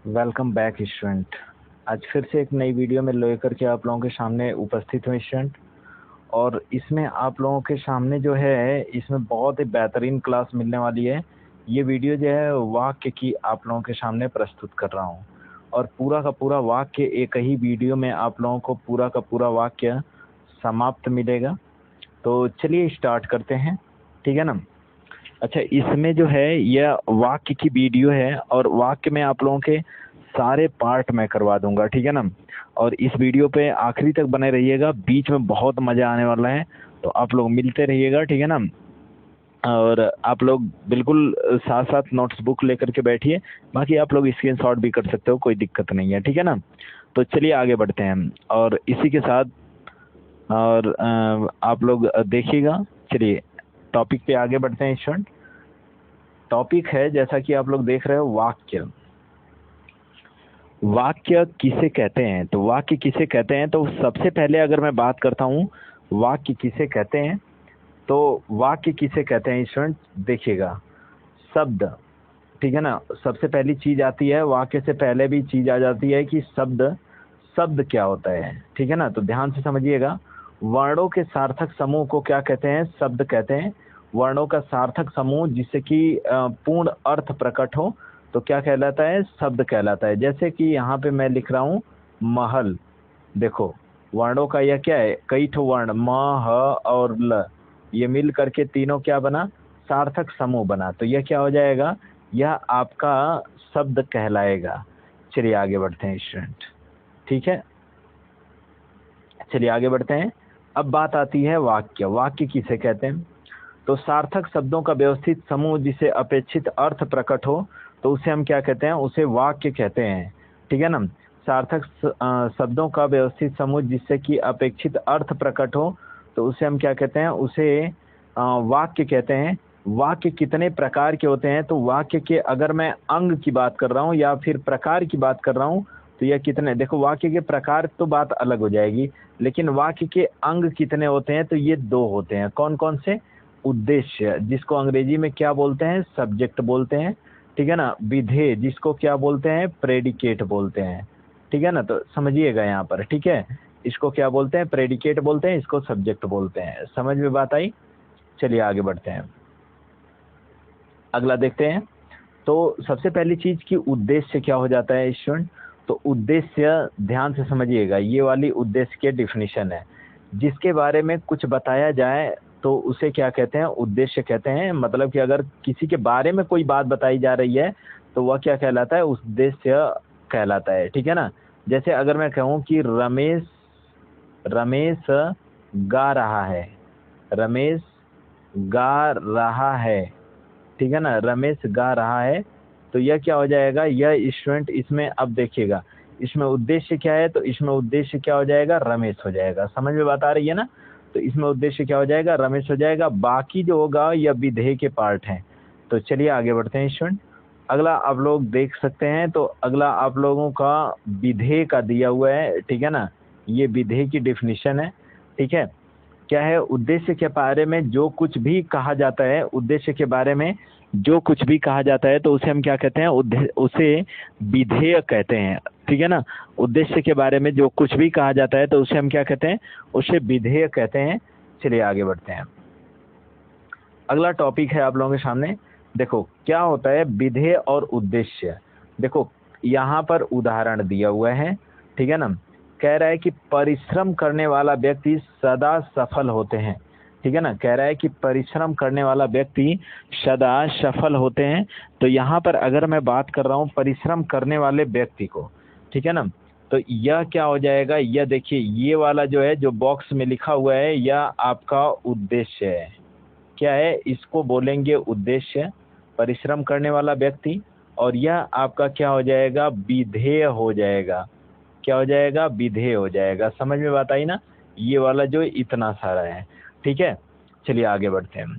Welcome back student. आज फिर से एक नई वीडियो में लेकर के आप लोगों के सामने उपस्थित हुए स्टूडेंट। और इसमें आप लोगों के सामने जो है इसमें बहुत ही बेहतरीन क्लास मिलने वाली है। ये वीडियो जो है वाक्य की आप लोगों के सामने प्रस्तुत कर रहा हूँ और पूरा का पूरा वाक्य एक ही वीडियो में आप लोगों को पूरा का पूरा वाक्य समाप्त मिलेगा। तो चलिए स्टार्ट करते हैं, ठीक है ना। अच्छा, इसमें जो है यह वाक्य की वीडियो है और वाक्य में आप लोगों के सारे पार्ट मैं करवा दूंगा, ठीक है ना। और इस वीडियो पे आखिरी तक बने रहिएगा, बीच में बहुत मजा आने वाला है। तो आप लोग मिलते रहिएगा, ठीक है ना। और आप लोग बिल्कुल साथ साथ नोट्स बुक लेकर के बैठिए, बाकी आप लोग स्क्रीनशॉट भी कर सकते हो, कोई दिक्कत नहीं है, ठीक है ना। तो चलिए आगे बढ़ते हैं और इसी के साथ और आप लोग देखिएगा। चलिए टॉपिक पे आगे बढ़ते हैं स्टूडेंट। टॉपिक है, जैसा कि आप लोग देख रहे हो, वाक्य। वाक्य किसे कहते हैं? तो वाक्य किसे कहते हैं, तो सबसे पहले अगर मैं बात करता हूँ वाक्य किसे कहते हैं, तो वाक्य किसे कहते हैं स्टूडेंट, देखिएगा, शब्द, ठीक है ना। सबसे पहली चीज आती है, वाक्य से पहले भी चीज आ जाती है कि शब्द। शब्द क्या होता है, ठीक है ना। तो ध्यान से समझिएगा, वर्णों के सार्थक समूह को क्या कहते हैं? शब्द कहते हैं। वर्णों का सार्थक समूह जिससे कि पूर्ण अर्थ प्रकट हो तो क्या कहलाता है? शब्द कहलाता है। जैसे कि यहाँ पे मैं लिख रहा हूँ महल। देखो, वर्णों का यह क्या है, कई ठो वर्ण म, ह और ल, ये मिल करके तीनों क्या बना? सार्थक समूह बना। तो यह क्या हो जाएगा? यह आपका शब्द कहलाएगा। चलिए आगे बढ़ते हैं स्टूडेंट, ठीक है। चलिए आगे बढ़ते हैं। अब बात आती है वाक्य। वाक्य किसे कहते हैं? तो सार्थक शब्दों का व्यवस्थित समूह जिसे अपेक्षित अर्थ प्रकट हो तो उसे हम क्या कहते हैं? उसे वाक्य कहते हैं, ठीक है ना। सार्थक शब्दों का व्यवस्थित समूह जिससे कि अपेक्षित अर्थ प्रकट हो तो उसे हम क्या कहते हैं? उसे वाक्य कहते हैं। वाक्य कितने प्रकार के होते हैं? तो वाक्य के अगर मैं अंग की बात कर रहा हूँ या फिर प्रकार की बात कर रहा हूँ तो यह कितने, देखो वाक्य के प्रकार तो बात अलग हो जाएगी, लेकिन वाक्य के अंग कितने होते हैं? तो ये दो होते हैं। कौन कौन से? उद्देश्य, जिसको अंग्रेजी में क्या बोलते हैं? सब्जेक्ट बोलते हैं, ठीक है ना। विधेय, जिसको क्या बोलते हैं? प्रेडिकेट बोलते हैं, ठीक है ना। तो समझिएगा यहाँ पर, ठीक है। इसको क्या बोलते हैं? प्रेडिकेट बोलते हैं, इसको सब्जेक्ट बोलते हैं। समझ में बात आई? चलिए आगे बढ़ते हैं, अगला देखते हैं। तो सबसे पहली चीज की उद्देश्य क्या हो जाता है स्टूडेंट? तो उद्देश्य, ध्यान से समझिएगा, ये वाली उद्देश्य के डिफिनीशन है। जिसके बारे में कुछ बताया जाए तो उसे क्या कहते हैं? उद्देश्य कहते हैं। मतलब कि अगर किसी के बारे में कोई बात बताई जा रही है तो वह क्या कहलाता है? उद्देश्य कहलाता है, ठीक है ना। जैसे अगर मैं कहूँ कि रमेश रमेश गा रहा है, रमेश गा रहा है, ठीक है ना। रमेश गा रहा है, तो यह क्या हो जाएगा? यह स्टूडेंट इसमें, अब देखिएगा, इसमें उद्देश्य क्या है? तो इसमें उद्देश्य क्या हो जाएगा? रमेश हो जाएगा। समझ में बात आ रही है ना। तो इसमें उद्देश्य क्या हो जाएगा? रमेश हो जाएगा। बाकी जो होगा यह विधेय के पार्ट हैं। तो चलिए आगे बढ़ते हैं स्टूडेंट। अगला आप लोग देख सकते हैं, तो अगला आप लोगों का विधेय का दिया हुआ है, ठीक है ना। ये विधेय की डिफिनीशन है, ठीक है। क्या है? उद्देश्य के बारे में जो कुछ भी कहा जाता है, उद्देश्य के बारे में जो कुछ भी कहा जाता है तो उसे हम क्या कहते हैं? उसे विधेय कहते हैं, ठीक है ना। उद्देश्य के बारे में जो कुछ भी कहा जाता है तो उसे हम क्या कहते हैं? उसे विधेय कहते हैं। चलिए आगे बढ़ते हैं। अगला टॉपिक है आप लोगों के सामने। देखो क्या होता है विधेय और उद्देश्य। देखो यहाँ पर उदाहरण दिया हुआ है, ठीक है ना। कह रहा है कि परिश्रम करने वाला व्यक्ति सदा सफल होते हैं, ठीक है ना। कह रहा है कि परिश्रम करने वाला व्यक्ति सदा सफल होते हैं। तो यहाँ पर अगर मैं बात कर रहा हूँ परिश्रम करने वाले व्यक्ति को, ठीक है ना, तो यह क्या हो जाएगा? यह देखिए, ये वाला जो है, जो बॉक्स में लिखा हुआ है, यह आपका उद्देश्य है। क्या है? इसको बोलेंगे उद्देश्य, परिश्रम करने वाला व्यक्ति। और यह आपका क्या हो जाएगा? विधेय हो जाएगा। क्या हो जाएगा? विधेय हो जाएगा। समझ में बात आई ना। ये वाला जो इतना सारा है, ठीक है। चलिए आगे बढ़ते हैं।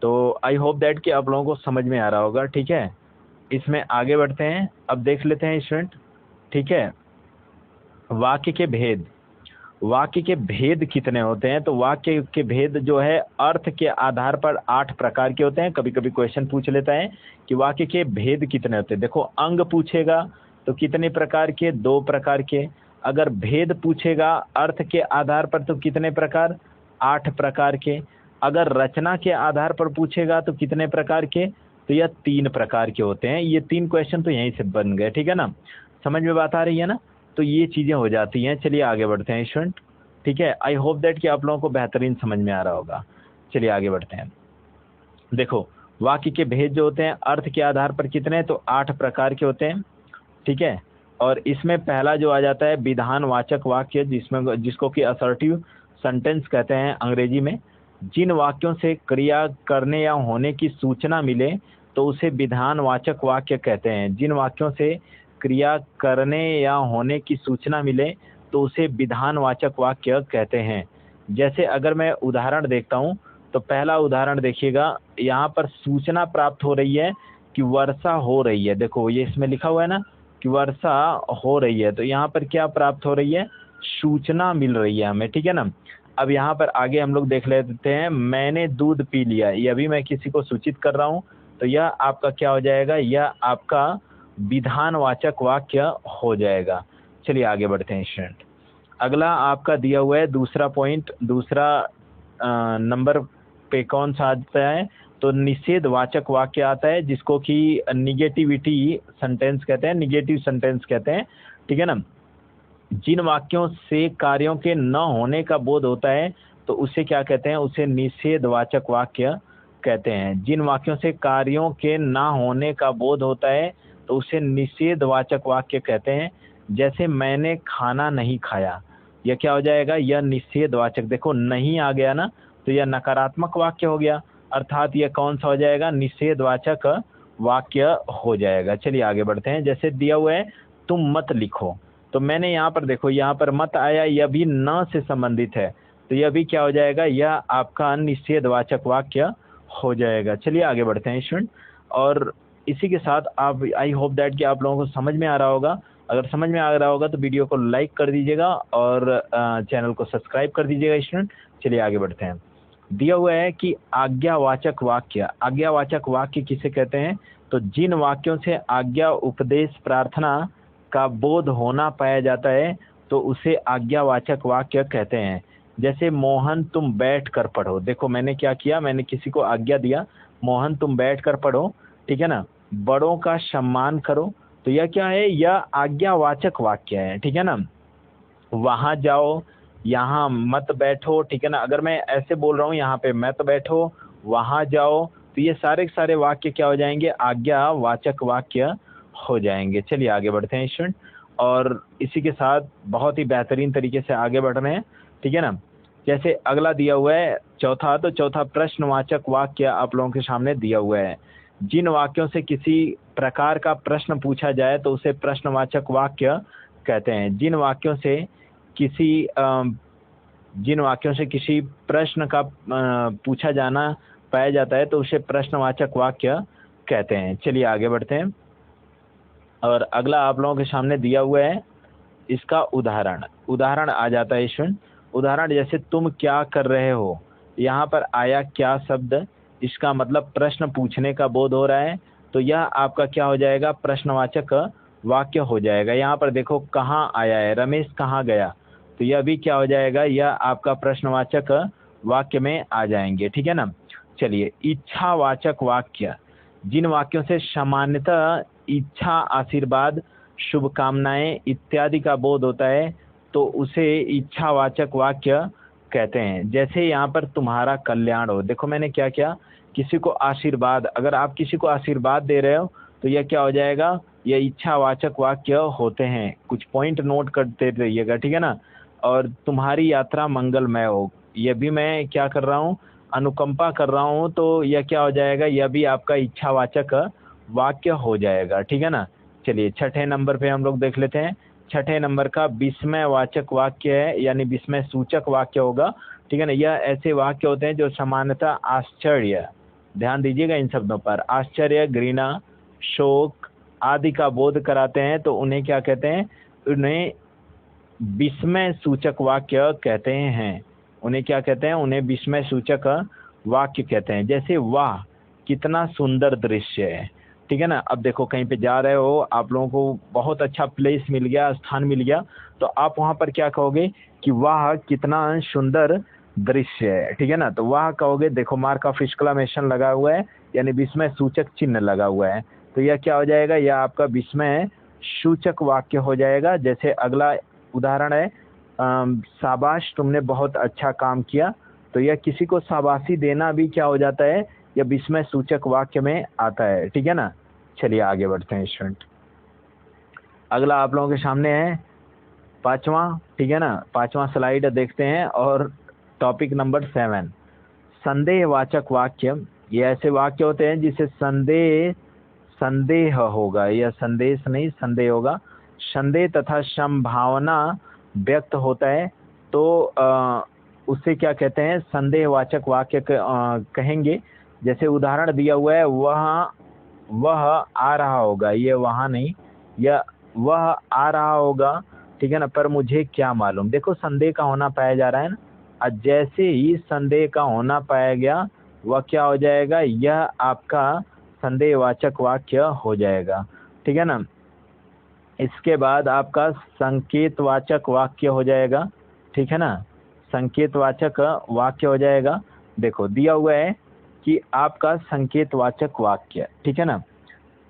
तो आई होप दैट कि आप लोगों को समझ में आ रहा होगा, ठीक है। इसमें आगे बढ़ते हैं। अब देख लेते हैं स्टूडेंट, ठीक है। वाक्य के भेद। वाक्य के भेद कितने होते हैं? तो वाक्य के भेद जो है अर्थ के आधार पर 8 प्रकार के होते हैं। कभी कभी क्वेश्चन पूछ लेता है कि वाक्य के भेद कितने होते हैं। देखो अंग पूछेगा तो कितने प्रकार के? 2 प्रकार के। अगर भेद पूछेगा अर्थ के आधार पर तो कितने प्रकार? 8 प्रकार के। अगर रचना के आधार पर पूछेगा तो कितने प्रकार के? तो यह 3 प्रकार के होते हैं। ये 3 क्वेश्चन तो यहीं से बन गए, ठीक है ना? समझ में बात आ रही है ना? तो ये चीज़ें हो जाती हैं। चलिए आगे बढ़ते हैं स्टूडेंट, ठीक है। आई होप दैट कि आप लोगों को बेहतरीन समझ में आ रहा होगा। चलिए आगे बढ़ते हैं। देखो, वाक्य के भेद जो होते हैं अर्थ के आधार पर कितने? तो 8 प्रकार के होते हैं, ठीक है। और इसमें पहला जो आ जाता है विधानवाचक वाक्य, जिसको कि असर्टिव सेंटेंस कहते हैं अंग्रेजी में। जिन वाक्यों से क्रिया करने या होने की सूचना मिले तो उसे विधानवाचक वाक्य कहते हैं। जिन वाक्यों से क्रिया करने या होने की सूचना मिले तो उसे विधानवाचक वाक्य कहते हैं। जैसे अगर मैं उदाहरण देखता हूँ तो पहला उदाहरण देखिएगा, यहाँ पर सूचना प्राप्त हो रही है कि वर्षा हो रही है। देखो ये इसमें लिखा हुआ है ना कि वर्षा हो रही है, तो यहाँ पर क्या प्राप्त हो रही है? सूचना मिल रही है हमें, ठीक है ना। अब यहाँ पर आगे हम लोग देख लेते हैं, मैंने दूध पी लिया, ये अभी मैं किसी को सूचित कर रहा हूँ, तो यह आपका क्या हो जाएगा? यह आपका विधानवाचक वाक्य हो जाएगा। चलिए आगे बढ़ते हैं स्टूडेंट। अगला आपका दिया हुआ है दूसरा पॉइंट, दूसरा नंबर पे कौन सा आता है? तो निषेधवाचक वाक्य आता है, जिसको कि निगेटिविटी सेंटेंस कहते हैं, निगेटिव सेंटेंस कहते हैं, ठीक है ना। जिन वाक्यों से कार्यों के न होने का बोध होता है तो उसे क्या कहते हैं? उसे निषेधवाचक वाक्य कहते हैं। जिन वाक्यों से कार्यों के न होने का बोध होता है तो उसे निषेधवाचक वाक्य कहते हैं। जैसे मैंने खाना नहीं खाया, यह क्या हो जाएगा? यह निषेधवाचक। देखो नहीं आ गया ना, तो यह नकारात्मक वाक्य हो गया, अर्थात यह कौन सा हो जाएगा? निषेधवाचक वाक्य हो जाएगा। चलिए आगे बढ़ते हैं। जैसे दिया हुआ है तुम मत लिखो, तो मैंने यहाँ पर देखो, यहाँ पर मत आया, यह भी न से संबंधित है, तो यह भी क्या हो जाएगा? यह आपका निषेधवाचक वाक्य हो जाएगा। चलिए आगे बढ़ते हैं स्टूडेंट। और इसी के साथ आप, आई होप दैट कि आप लोगों को समझ में आ रहा होगा। अगर समझ में आ रहा होगा तो वीडियो को लाइक कर दीजिएगा और चैनल को सब्सक्राइब कर दीजिएगा स्टूडेंट। चलिए आगे बढ़ते हैं। दिया हुआ है कि आज्ञावाचक वाक्य, आज्ञावाचक वाक्य किसे कहते हैं? तो जिन वाक्यों से आज्ञा, उपदेश, प्रार्थना का बोध होना पाया जाता है तो उसे आज्ञावाचक वाक्य कहते हैं। जैसे मोहन तुम बैठ कर पढ़ो, देखो मैंने क्या किया? मैंने किसी को आज्ञा दिया, मोहन तुम बैठ कर पढ़ो, ठीक है ना। बड़ों का सम्मान करो, तो यह क्या है? यह आज्ञावाचक वाक्य है, ठीक है ना। वहां जाओ, यहाँ मत बैठो, ठीक है ना। अगर मैं ऐसे बोल रहा हूँ यहाँ पे मत बैठो, वहां जाओ, तो ये सारे के सारे वाक्य क्या हो जाएंगे? आज्ञावाचक वाक्य हो जाएंगे। चलिए आगे बढ़ते हैं स्टूडेंट। और इसी के साथ बहुत ही बेहतरीन तरीके से आगे बढ़ रहे हैं, ठीक है ना। जैसे अगला दिया हुआ है चौथा, तो चौथा प्रश्नवाचक वाक्य आप लोगों के सामने दिया हुआ है। जिन वाक्यों से किसी प्रकार का प्रश्न पूछा जाए तो उसे प्रश्नवाचक वाक्य कहते हैं। जिन वाक्यों से किसी प्रश्न का पूछा जाना पाया जाता है तो उसे प्रश्नवाचक वाक्य कहते हैं। चलिए आगे बढ़ते हैं। और अगला आप लोगों के सामने दिया हुआ है इसका उदाहरण आ जाता है स्टूडेंट। उदाहरण जैसे तुम क्या कर रहे हो, यहाँ पर आया क्या शब्द, इसका मतलब प्रश्न पूछने का बोध हो रहा है, तो यह आपका क्या हो जाएगा? प्रश्नवाचक वाक्य हो जाएगा। यहाँ पर देखो कहाँ आया है, रमेश कहाँ गया, तो यह भी क्या हो जाएगा? यह आपका प्रश्नवाचक वाक्य में आ जाएंगे, ठीक है ना। चलिए इच्छावाचक वाक्य, जिन वाक्यों से सामान्यतः इच्छा, आशीर्वाद, शुभकामनाएं इत्यादि का बोध होता है तो उसे इच्छावाचक वाक्य कहते हैं। जैसे यहाँ पर तुम्हारा कल्याण हो, देखो मैंने क्या किया? किसी को आशीर्वाद, अगर आप किसी को आशीर्वाद दे रहे हो तो यह क्या हो जाएगा? यह इच्छावाचक वाक्य होते हैं। कुछ पॉइंट नोट करते रहिएगा, ठीक है ना। और तुम्हारी यात्रा मंगलमय हो, यह भी मैं क्या कर रहा हूँ? अनुकंपा कर रहा हूँ, तो यह क्या हो जाएगा? यह भी आपका इच्छावाचक वाक्य हो जाएगा, ठीक है ना। चलिए छठे नंबर पे हम लोग देख लेते हैं। छठे नंबर का विस्मयवाचक वाक्य है, यानी विस्मय सूचक वाक्य होगा, ठीक है ना। यह ऐसे वाक्य होते हैं जो सामान्यतः आश्चर्य, ध्यान दीजिएगा इन शब्दों पर, आश्चर्य, घृणा, शोक आदि का बोध कराते हैं, तो उन्हें क्या कहते हैं? उन्हें विस्मय सूचक वाक्य कहते हैं। उन्हें क्या कहते हैं? उन्हें विस्मय सूचक वाक्य कहते हैं। जैसे वाह कितना सुंदर दृश्य है, ठीक है ना। अब देखो कहीं पे जा रहे हो, आप लोगों को बहुत अच्छा प्लेस मिल गया, स्थान मिल गया, तो आप वहाँ पर क्या कहोगे कि वाह कितना सुंदर दृश्य है, ठीक है ना। तो वाह कहोगे, देखो मार्क ऑफ एक्सक्लेमेशन लगा हुआ है, यानी विस्मय सूचक चिन्ह लगा हुआ है, तो यह क्या हो जाएगा, यह आपका विस्मय सूचक वाक्य हो जाएगा। जैसे अगला उदाहरण है, शाबाश तुमने बहुत अच्छा काम किया, तो यह किसी को शाबाशी देना भी क्या हो जाता है, यह विस्मय सूचक वाक्य में आता है, ठीक है ना। चलिए आगे बढ़ते हैं स्टूडेंट। अगला आप लोगों के सामने है पांचवा, ठीक है ना, पांचवा स्लाइड देखते हैं, और टॉपिक नंबर 7, संदेहवाचक वाक्य। ये ऐसे वाक्य होते हैं जिसे संदेह होगा, यह संदेश नहीं संदेह होगा, संदेह तथा संभावना व्यक्त होता है, तो उससे क्या कहते हैं, संदेहवाचक वाक्य कहेंगे। जैसे उदाहरण दिया हुआ है, वह आ रहा होगा, ये वहाँ नहीं, या वह आ रहा होगा, ठीक है ना, पर मुझे क्या मालूम। देखो संदेह का होना पाया जा रहा है ना, और जैसे ही संदेह का होना पाया गया, वह क्या हो जाएगा, यह आपका संदेहवाचक वाक्य हो जाएगा, ठीक है ना। इसके बाद आपका संकेतवाचक वाक्य हो जाएगा, ठीक है ना, संकेतवाचक वाक्य हो जाएगा। देखो दिया हुआ है कि आपका संकेतवाचक वाक्य, ठीक है ना,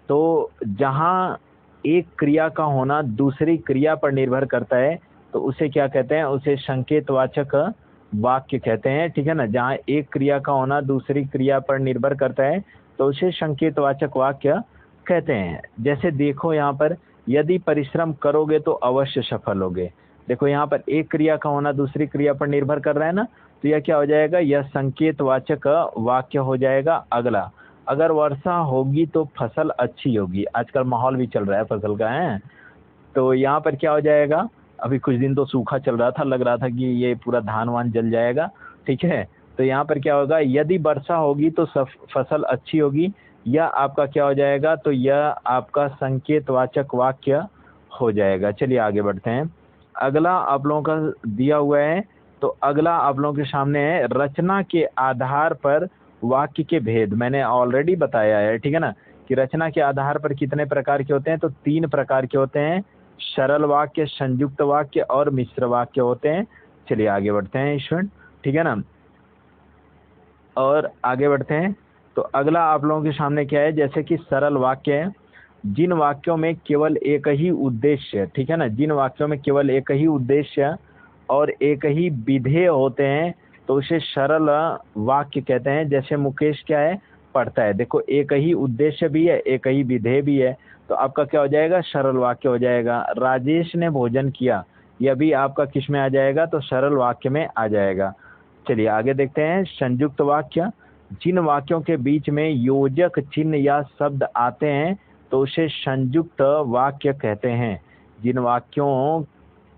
तो जहाँ एक क्रिया का होना दूसरी क्रिया पर निर्भर करता है, तो उसे क्या कहते हैं, उसे संकेतवाचक वाक्य कहते हैं, ठीक है ना। जहाँ एक क्रिया का होना दूसरी क्रिया पर निर्भर करता है, तो उसे संकेतवाचक वाक्य कहते हैं। जैसे देखो यहाँ पर, यदि परिश्रम करोगे तो अवश्य सफल होगे। देखो यहाँ पर एक क्रिया का होना दूसरी क्रिया पर निर्भर कर रहा है ना, तो यह क्या हो जाएगा, यह संकेतवाचक वाक्य हो जाएगा। अगला, अगर वर्षा होगी तो फसल अच्छी होगी, आजकल माहौल भी चल रहा है फसल का है, तो यहाँ पर क्या हो जाएगा, अभी कुछ दिन तो सूखा चल रहा था, लग रहा था कि ये पूरा धान वान जल जाएगा, ठीक है। तो यहाँ पर क्या होगा, यदि वर्षा होगी तो फसल अच्छी होगी, यह आपका क्या हो जाएगा, तो यह आपका संकेतवाचक वाक्य हो जाएगा। चलिए आगे बढ़ते हैं। अगला आप लोगों का दिया हुआ है, तो अगला आप लोगों के सामने है, रचना के आधार पर वाक्य के भेद। मैंने ऑलरेडी बताया है, ठीक है ना, कि रचना के आधार पर कितने प्रकार के होते हैं, तो 3 प्रकार के होते हैं, सरल वाक्य, संयुक्त वाक्य और मिश्र वाक्य होते हैं। चलिए आगे बढ़ते हैं स्टूडेंट, ठीक है ना, और आगे बढ़ते हैं। तो अगला आप लोगों के सामने क्या है, जैसे कि सरल वाक्य है, जिन वाक्यों में केवल एक ही उद्देश्य, ठीक है ना, जिन वाक्यों में केवल एक ही उद्देश्य और एक ही विधेय होते हैं, तो उसे सरल वाक्य कहते हैं। जैसे मुकेश क्या है, पढ़ता है, देखो एक ही उद्देश्य भी है, एक ही विधेय भी है, तो आपका क्या हो जाएगा, सरल वाक्य हो जाएगा। राजेश ने भोजन किया, यह भी आपका किस में आ जाएगा, तो सरल वाक्य में आ जाएगा। चलिए आगे देखते हैं, संयुक्त वाक्य, जिन वाक्यों के बीच में योजक चिन्ह या शब्द आते हैं, तो उसे संयुक्त वाक्य कहते हैं। जिन वाक्यों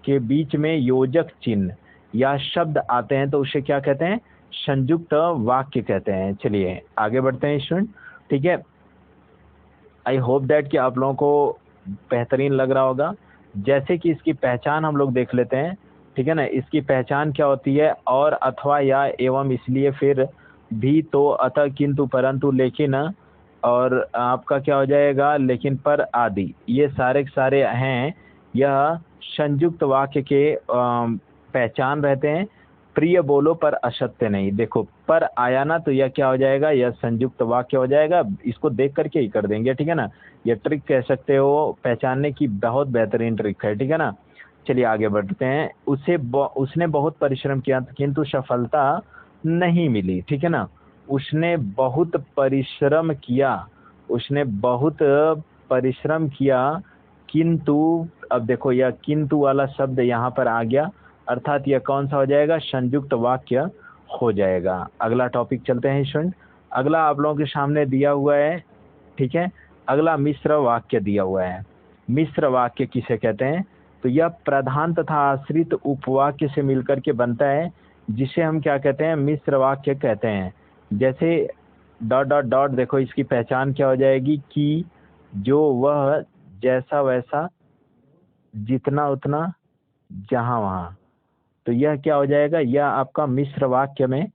के बीच में योजक चिन्ह या शब्द आते हैं, तो उसे क्या कहते हैं, संयुक्त वाक्य कहते हैं। चलिए आगे बढ़ते हैं स्टूडेंट, ठीक है। आई होप दैट कि आप लोगों को बेहतरीन लग रहा होगा। जैसे कि इसकी पहचान हम लोग देख लेते हैं, ठीक है ना। इसकी पहचान क्या होती है, और, अथवा, या, एवं, इसलिए, फिर, भी, तो, अतः, किंतु, परंतु, लेकिन, और आपका क्या हो जाएगा, लेकिन, पर, आदि, ये सारे के सारे हैं, यह संयुक्त वाक्य के पहचान रहते हैं। प्रिय बोलो पर असत्य नहीं, देखो पर आया ना, तो यह क्या हो जाएगा, यह संयुक्त वाक्य हो जाएगा। इसको देख करके ही कर देंगे, ठीक है ना। यह ट्रिक कह सकते हो, पहचानने की बहुत बेहतरीन ट्रिक है, ठीक है ना। चलिए आगे बढ़ते हैं। उसने बहुत परिश्रम किया किंतु सफलता नहीं मिली, ठीक है ना। उसने बहुत परिश्रम किया, उसने बहुत परिश्रम किया, किंतु, अब देखो यह किंतु वाला शब्द यहाँ पर आ गया, अर्थात यह कौन सा हो जाएगा, संयुक्त वाक्य हो जाएगा। अगला टॉपिक चलते हैं स्टूडेंट। अगला आप लोगों के सामने दिया हुआ है, ठीक है। अगला मिश्र वाक्य दिया हुआ है। मिश्र वाक्य किसे कहते हैं, तो यह प्रधान तथा आश्रित उपवाक्य से मिलकर के बनता है, जिसे हम क्या कहते हैं, मिश्र वाक्य कहते हैं। जैसे डॉट डॉट डॉट, देखो इसकी पहचान क्या हो जाएगी, कि, जो, वह, जैसा वैसा, जितना उतना, जहां वहां, तो यह क्या हो जाएगा, यह आपका मिश्र वाक्य में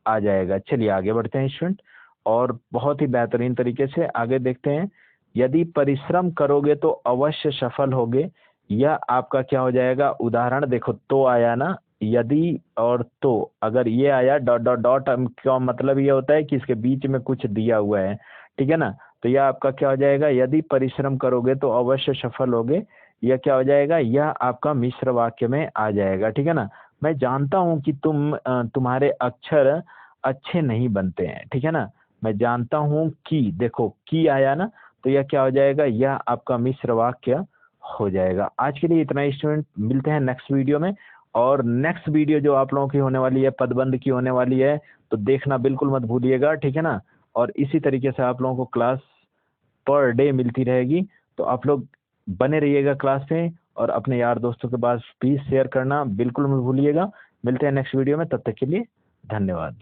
आ जाएगा। चलिए आगे बढ़ते हैं स्टूडेंट, और बहुत ही बेहतरीन तरीके से आगे देखते हैं। यदि परिश्रम करोगे तो अवश्य सफल होगे, यह आपका क्या हो जाएगा? उदाहरण देखो, तो आया ना, यदि और तो, अगर ये आया डॉट डॉट डॉट, क्या मतलब ये होता है कि इसके बीच में कुछ दिया हुआ है, ठीक है ना? तो यह आपका क्या हो जाएगा? यदि परिश्रम करोगे तो अवश्य सफल होगे, यह क्या हो जाएगा? यह आपका मिश्र वाक्य में आ जाएगा, ठीक है ना? मैं जानता हूं कि तुम्हारे अक्षर अच्छे नहीं बनते हैं, ठीक है ना? मैं जानता हूं कि, देखो की आया ना, तो यह क्या हो जाएगा? यह आपका मिश्र वाक्य हो जाएगा। आज के लिए इतना ही स्टूडेंट, मिलते हैं नेक्स्ट वीडियो में। और नेक्स्ट वीडियो जो आप लोगों की होने वाली है, पदबंध की होने वाली है, तो देखना बिल्कुल मत भूलिएगा, ठीक है ना? और इसी तरीके से आप लोगों को क्लास पर डे मिलती रहेगी, तो आप लोग बने रहिएगा क्लास में, और अपने यार दोस्तों के पास भी शेयर करना बिल्कुल मत भूलिएगा। मिलते हैं नेक्स्ट वीडियो में, तब तक के लिए धन्यवाद।